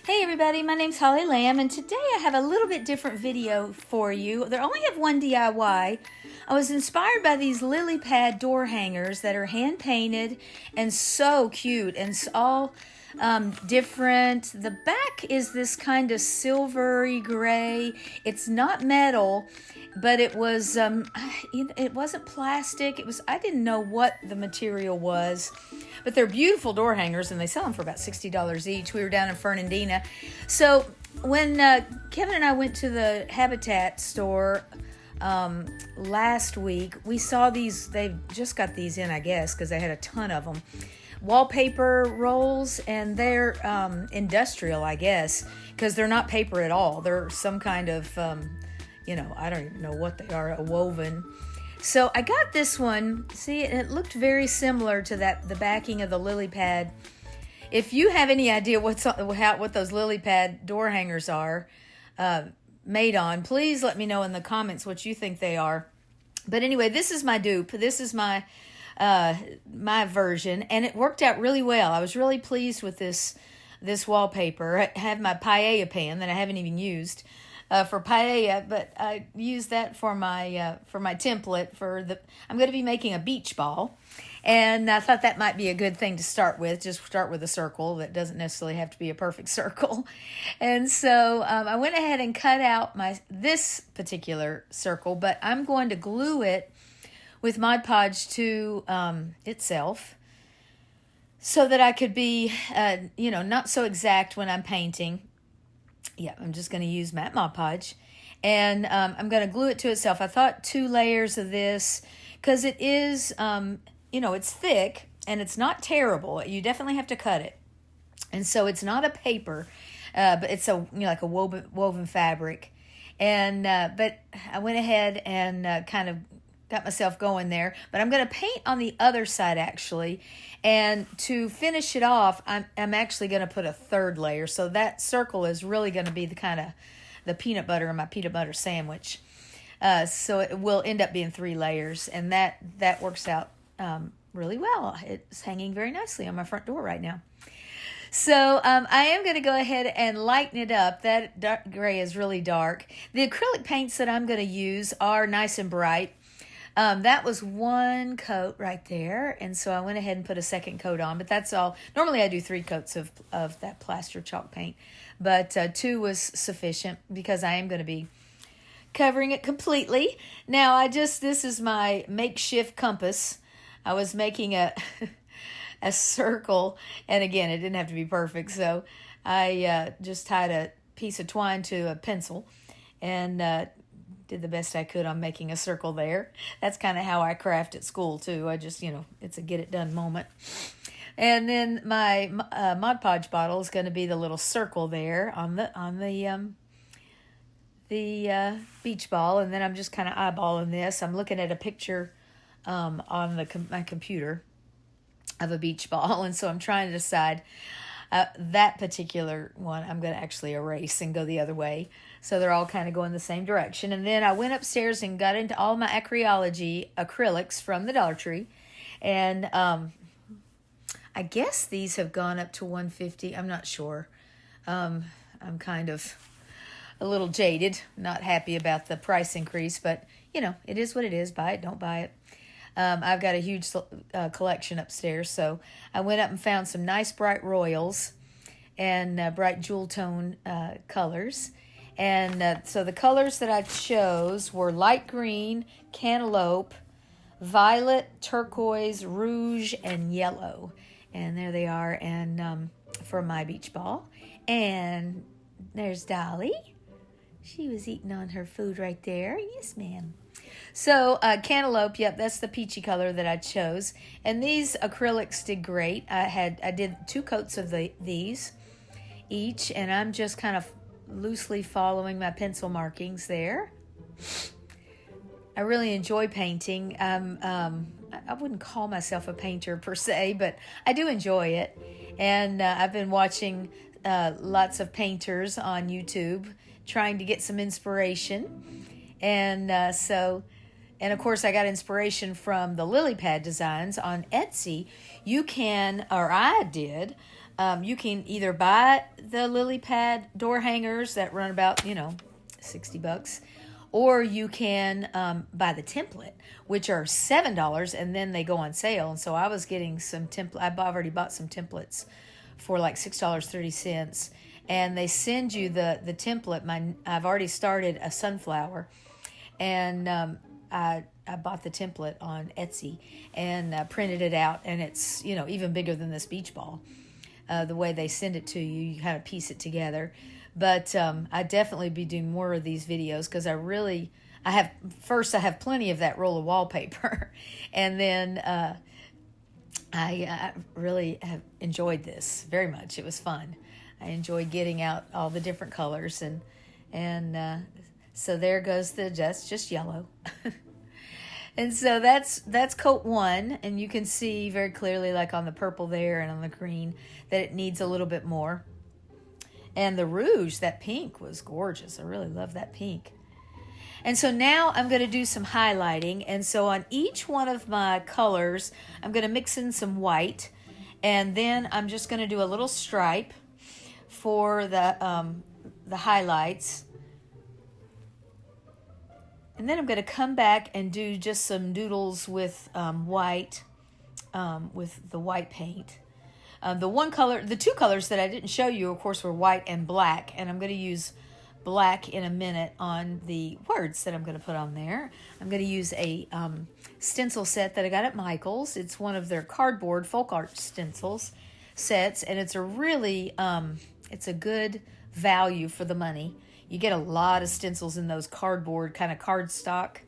Hey everybody, my name's Holly Lamb, and today I have a little bit different video for you. They only have one DIY. I was inspired by these lily pad door hangers that are hand painted and so cute and all different. The back is this kind of silvery gray. It's not metal, but it was it wasn't plastic. I didn't know what the material was. But they're beautiful door hangers, and they sell them for about $60 each. We were down in Fernandina. So when Kevin and I went to the Habitat store last week, we saw these. They've just got these in, I guess, because they had a ton of them. Wallpaper rolls, and they're industrial, I guess, because they're not paper at all. They're some kind of, I don't even know what they are, a woven. So I got this one. See, it looked very similar to the backing of the lily pad. If you have any idea what those lily pad door hangers are made on, please let me know in the comments what you think they are. But anyway, this is my dupe. This is my version, and it worked out really well. I was really pleased with this wallpaper. I have my paella pan that I haven't even used for paella, but I used that for my template I'm going to be making a beach ball, and I thought that might be a good thing to start with. Just start with a circle. That doesn't necessarily have to be a perfect circle. And so I went ahead and cut out this particular circle, but I'm going to glue it with Mod Podge to itself, so that I could be not so exact when I'm painting. Yeah, I'm just going to use matte Mod Podge, and I'm going to glue it to itself. I thought 2 layers of this, because it is, it's thick, and it's not terrible. You definitely have to cut it. And so it's not a paper, but it's like a woven fabric. And but I went ahead and kind of got myself going there. But I'm going to paint on the other side, actually. And to finish it off, I'm actually going to put a 3rd layer. So that circle is really going to be the peanut butter in my peanut butter sandwich. So it will end up being 3 layers. And that works out really well. It's hanging very nicely on my front door right now. So I am going to go ahead and lighten it up. That dark gray is really dark. The acrylic paints that I'm going to use are nice and bright. That was 1 coat right there, and so I went ahead and put a 2nd coat on, but that's all. Normally I do 3 coats of that plaster chalk paint, but 2 was sufficient because I am going to be covering it completely. Now this is my makeshift compass. I was making a circle, and again, it didn't have to be perfect, so I just tied a piece of twine to a pencil, and did the best I could on making a circle there. That's kind of how I craft at school too. I just, it's a get it done moment. And then my Mod Podge bottle is going to be the little circle there on the beach ball. And then I'm just kind of eyeballing this. I'm looking at a picture on my computer of a beach ball, and so I'm trying to decide that particular one I'm going to actually erase and go the other way. So they're all kind of going the same direction. And then I went upstairs and got into all my Acryology acrylics from the Dollar Tree. And I guess these have gone up to $150. I'm not sure. I'm kind of a little jaded, not happy about the price increase, but it is what it is. Buy it, don't buy it. I've got a huge collection upstairs, so I went up and found some nice bright royals and bright jewel tone colors. And so the colors that I chose were light green, cantaloupe, violet, turquoise, rouge, and yellow. And there they are, and for my beach ball. And there's Dolly. She was eating on her food right there. Yes, ma'am. So cantaloupe, yep, that's the peachy color that I chose. And these acrylics did great. I did 2 coats of these each, and I'm just kind of loosely following my pencil markings there. I really enjoy painting. I wouldn't call myself a painter per se, but I do enjoy it. And I've been watching lots of painters on YouTube, trying to get some inspiration. And and of course I got inspiration from the lily pad designs on Etsy. You can, or I did, You can either buy the lily pad door hangers that run about, $60, or you can buy the template, which are $7, and then they go on sale. And so I was getting some template. I've already bought some templates for like $6.30, and they send you the template. I've already started a sunflower, and I bought the template on Etsy and printed it out, and it's even bigger than this beach ball. The way they send it to you, you kind of piece it together. But I definitely be doing more of these videos because I have plenty of that roll of wallpaper, and then I really have enjoyed this very much. It was fun. I enjoyed getting out all the different colors, and so there goes that's just yellow. And so that's coat 1, and you can see very clearly, like on the purple there and on the green, that it needs a little bit more. And the rouge, that pink, was gorgeous. I really love that pink. And so now I'm going to do some highlighting. And so on each one of my colors, I'm going to mix in some white, and then I'm just going to do a little stripe for the highlights. And then I'm going to come back and do just some doodles with white, with the white paint. The two colors that I didn't show you, of course, were white and black. And I'm going to use black in a minute on the words that I'm going to put on there. I'm going to use a stencil set that I got at Michael's. It's one of their cardboard folk art stencils sets. And it's a really, it's a good value for the money. You get a lot of stencils in those cardboard, kind of cardstock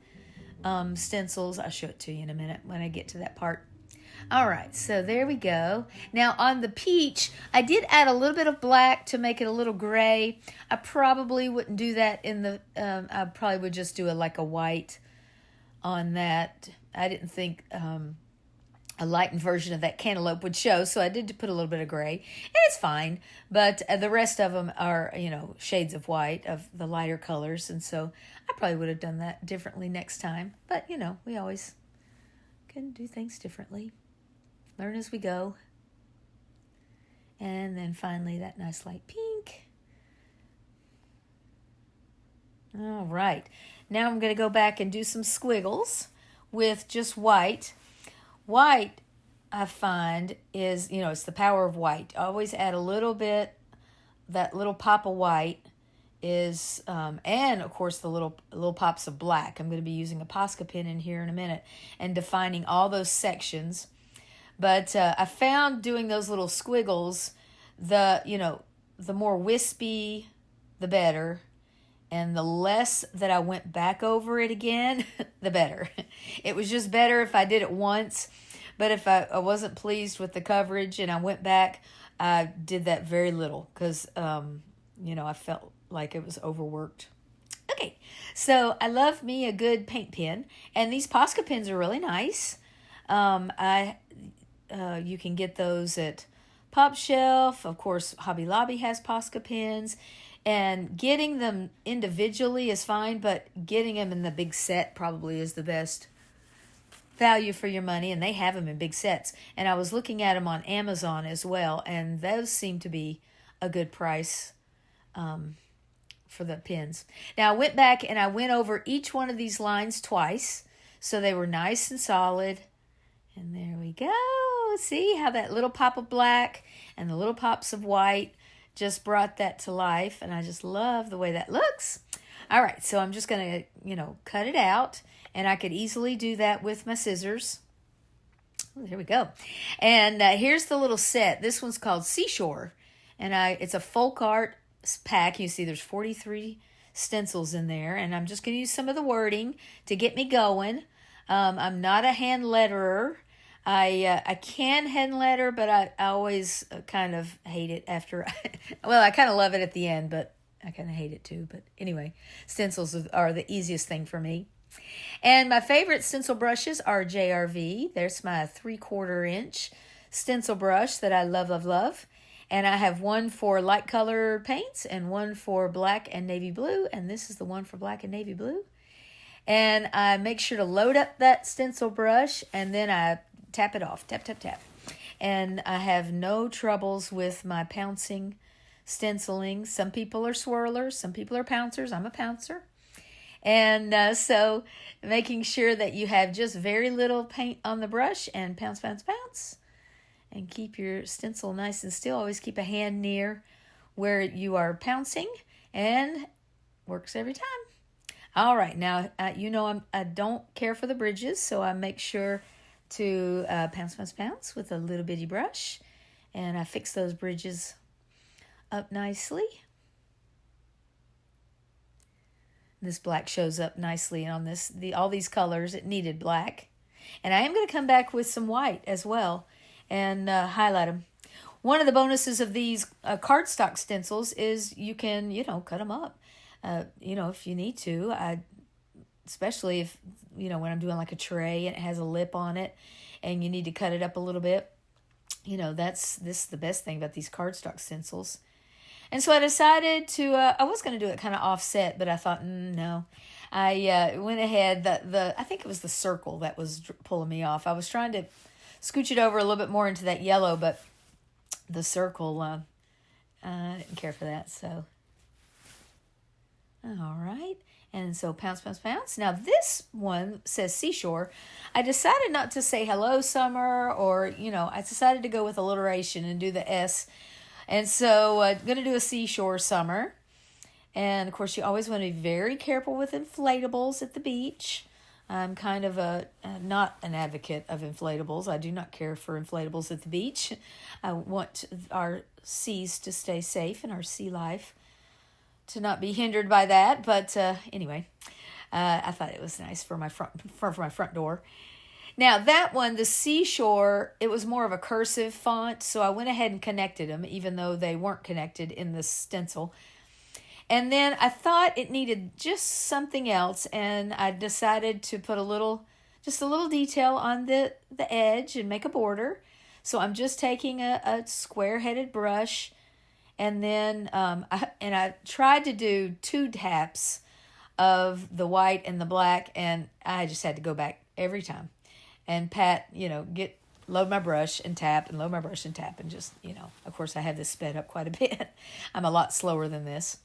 stencils. I'll show it to you in a minute when I get to that part. All right, so there we go. Now on the peach, I did add a little bit of black to make it a little gray. I probably wouldn't do that in the, I probably would just do like a white on that. I didn't think a lightened version of that cantaloupe would show, so I did put a little bit of gray, and it's fine. But the rest of them are, shades of white, of the lighter colors, and so I probably would have done that differently next time. But, we always can do things differently. Learn as we go. And then finally that nice light pink. All right. Now I'm going to go back and do some squiggles with just white. White, I find, is, it's the power of white. Always add a little bit, that little pop of white is, and of course the little pops of black. I'm going to be using a Posca pen in here in a minute and defining all those sections. But I found doing those little squiggles, the more wispy, the better. And the less that I went back over it again, the better. It was just better if I did it once. But if I wasn't pleased with the coverage and I went back, I did that very little because, I felt like it was overworked. Okay, so I love me a good paint pen. And these Posca pens are really nice. You can get those at Pop Shelf. Of course, Hobby Lobby has Posca pens. And getting them individually is fine, but getting them in the big set probably is the best value for your money, and they have them in big sets. And I was looking at them on Amazon as well, and those seem to be a good price for the pens. Now, I went back and I went over each one of these lines twice, so they were nice and solid. And there we go. See how that little pop of black and the little pops of white just brought that to life, and I just love the way that looks. All right, so I'm just going to, cut it out, and I could easily do that with my scissors. Oh, there we go. And here's the little set. This one's called Seashore, and it's a folk art pack. You see there's 43 stencils in there, and I'm just going to use some of the wording to get me going. I'm not a hand letterer. I can hand letter, but I always kind of hate it after. Well, I kind of love it at the end, but I kind of hate it too. But anyway, stencils are the easiest thing for me. And my favorite stencil brushes are JRV. There's my 3/4 inch stencil brush that I love, love, love. And I have one for light color paints and one for black and navy blue. And this is the one for black and navy blue. And I make sure to load up that stencil brush, and then I tap it off. Tap, tap, tap. and I have no troubles with my pouncing stenciling. Some people are swirlers, some people are pouncers. I'm a pouncer. And so making sure that you have just very little paint on the brush and pounce, pounce, pounce. And keep your stencil nice and still. Always keep a hand near where you are pouncing, and works every time. All right, now I don't care for the bridges, so I make sure to pounce, pounce, pounce with a little bitty brush, and I fix those bridges up nicely. This black shows up nicely on all these colors. It needed black, and I am going to come back with some white as well and highlight them. One of the bonuses of these cardstock stencils is you can, cut them up. If you need to, especially if, when I'm doing like a tray and it has a lip on it and you need to cut it up a little bit, this is the best thing about these cardstock stencils. And so I decided to, I was going to do it kind of offset, but I thought, no. I went ahead, I think it was the circle that was pulling me off. I was trying to scooch it over a little bit more into that yellow, but the circle, I didn't care for that, so. All right, and so pounce, pounce, pounce. Now this one says seashore. I decided not to say hello summer, or, I decided to go with alliteration and do the S. And so I'm going to do a seashore summer. And, of course, you always want to be very careful with inflatables at the beach. I'm kind of not an advocate of inflatables. I do not care for inflatables at the beach. I want our seas to stay safe and our sea life to not be hindered by that. But anyway, I thought it was nice for my front door. Now that one, the seashore, it was more of a cursive font, so I went ahead and connected them, even though they weren't connected in the stencil. And then I thought it needed just something else, and I decided to put just a little detail on the edge and make a border. So I'm just taking a square-headed brush, and then I tried to do 2 taps of the white and the black, and I just had to go back every time and pat, load my brush and tap, and load my brush and tap, and just, of course I have this sped up quite a bit. I'm a lot slower than this.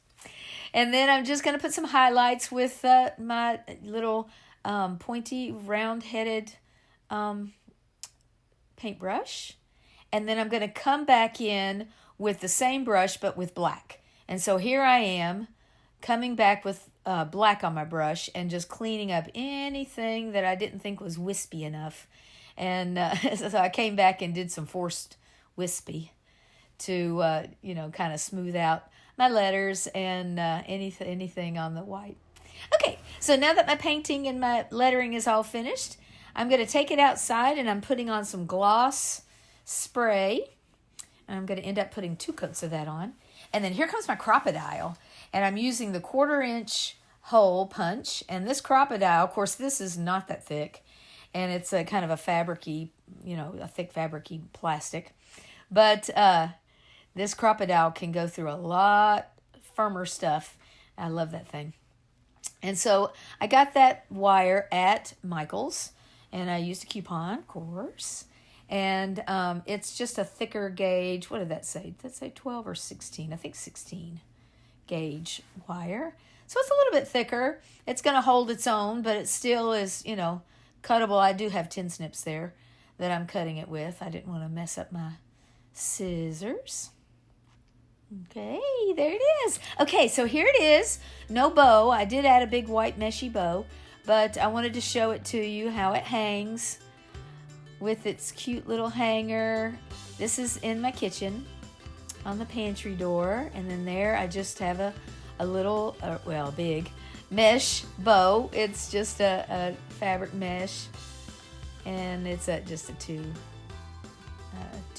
And then I'm just going to put some highlights with my little pointy, round-headed paintbrush. And then I'm going to come back in with the same brush, but with black. And so here I am coming back with black on my brush and just cleaning up anything that I didn't think was wispy enough. And so I came back and did some forced wispy to, kind of smooth out my letters and anything on the white. Okay, so now that my painting and my lettering is all finished, I'm going to take it outside and I'm putting on some gloss spray. And I'm going to end up putting 2 coats of that on. And then here comes my crocodile. And I'm using the 1/4-inch hole punch. And this crocodile, of course, this is not that thick. And it's a kind of a fabric-y, a thick fabric-y plastic. But this crocodile can go through a lot firmer stuff. I love that thing. And so I got that wire at Michael's. And I used a coupon, of course. And it's just a thicker gauge. What did that say? Did that say 12 or 16? I think 16 gauge wire. So it's a little bit thicker. It's going to hold its own, but it still is, cuttable. I do have tin snips there that I'm cutting it with. I didn't want to mess up my scissors. Okay, there it is. Okay, so here it is. No bow. I did add a big white meshy bow, but I wanted to show it to you how it hangs with its cute little hanger. This is in my kitchen on the pantry door. And then there I just have a little, big mesh bow. It's just a fabric mesh. And it's just a two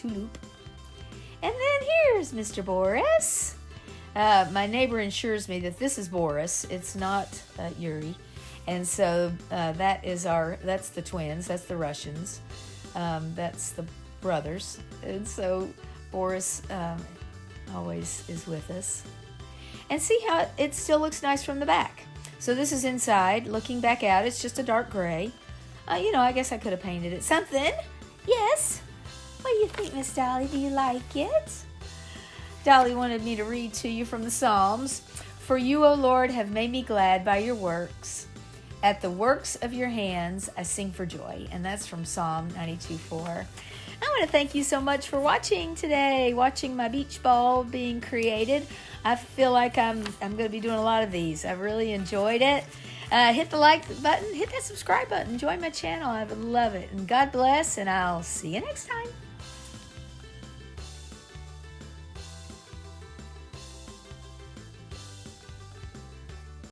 loop. And then here's Mr. Boris. My neighbor assures me that this is Boris. It's not Yuri. And so that's the twins. That's the Russians. That's the brothers. And so Boris always is with us. And see how it still looks nice from the back. So this is inside. Looking back out, it's just a dark gray. I guess I could have painted it something. Yes. What do you think, Miss Dolly? Do you like it? Dolly wanted me to read to you from the Psalms. For you, O Lord, have made me glad by your works. At the works of your hands, I sing for joy. And that's from Psalm 92:4. I want to thank you so much for watching today, watching my beach ball being created. I feel like I'm going to be doing a lot of these. I really enjoyed it. Hit the like button, hit that subscribe button, join my channel. I would love it. And God bless, and I'll see you next time.